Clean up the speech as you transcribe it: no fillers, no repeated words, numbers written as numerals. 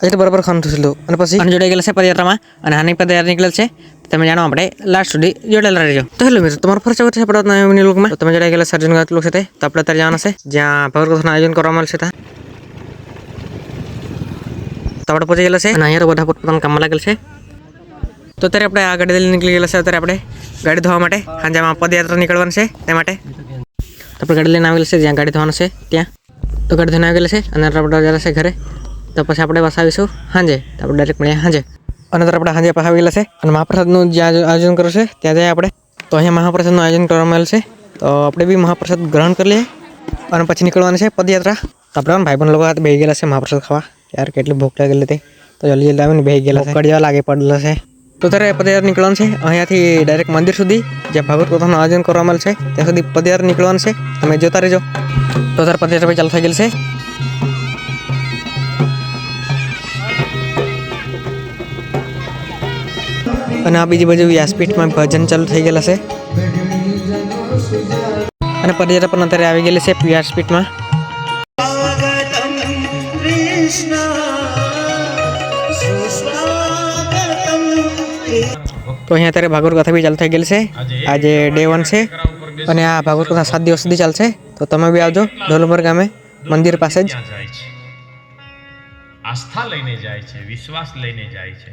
એટલે બરાબર ખાવાનું થયું અને પછી અને જોડાઈ ગયેલા છે પદયાત્રામાં અને આની પદયાત્રા નીકળેલ છે તમે જાણો આપણે લાસ્ટ સુધી જોડાયેલા રહેજો. તો હેલો મિત્રો, તમારો ફરજ છે આપણે લોકમાં તો તમે જોડાઈ ગયેલા સર્જન લોક સાથે તો આપણે અત્યારે જવાના છે જ્યાં ભગવત આયોજન કરવામાં આવશે ત્યાં તો આપણે પહોંચી ગયેલા છે અને અહીંયા બધા પોતાના કામમાં લાગેલ છે. તો અત્યારે આપણે આ ગાડી લઈને નીકળી ગયેલા છે. અત્યારે આપણે ગાડી ધોવા માટે સાંજમાં પદયાત્રા નીકળવાનું છે તે માટે તો આપણે ગાડી લઈને આવેલા છે જ્યાં ગાડી ધોવાનું છે ત્યાં તો ગાડી ધોઈને આવેલા છે અને આપણે જરા છે ઘરે તો પછી આપણે પાછા આવીશું સાંજે તો આપણે ડાયરેક્ટ મળીએ સાંજે અને અત્યારે આપણે સાંજે પાછા આવેલા છે અને મહાપ્રસાદનું જ્યાં આયોજન કર્યું છે ત્યાં જઈએ આપણે તો અહીંયા મહાપ્રસાદનું આયોજન કરવામાં આવેલ છે તો આપણે બી મહાપ્રસાદ ગ્રહણ કરી લઈએ અને પછી નીકળવાનું છે પદયાત્રા. તો આપણે ભાઈબંધ લોકો બેસી ગયેલા છે મહાપ્રસાદ ખાવા. યાર કેટલી ભૂખ લાગેલી હતી તો જલ્દી જલ્દી આવીને બેસી ગયેલા છે કડિયા લાગે પડેલા છે. તો ત્યારે પદયાત્રા નીકળવાનું છે અહીંયાથી ડાયરેક્ટ મંદિર સુધી જ્યાં ભાગવત કથાનું આયોજન કરવામાં આવેલ છે ત્યાં સુધી પદયાત્રા નીકળવાનું છે. તમે જોતા રહેજો. તો ત્યારે પદયાત્રા ચાલુ થઈ ગયેલ છે અને આ બીજી બાજુ વ્યાસપીઠમાં ભજન ચાલુ થઈ ગયેલા છે અને પદયાત્રા પણ અત્યારે આવી ગયેલી છે વ્યાસપીઠમાં. તો અહીંયા અત્યારે ભાગવત કથા બી ચાલુ થઈ ગયેલી છે. આજે ડે 1 છે અને આ ભાગવત કથા 7 દિવસ સુધી ચાલશે. તો તમે બી આવજો ઢોલમર ગામે મંદિર પાસે જ. આસ્થા લઈને જાય છે, વિશ્વાસ લઈને જાય છે.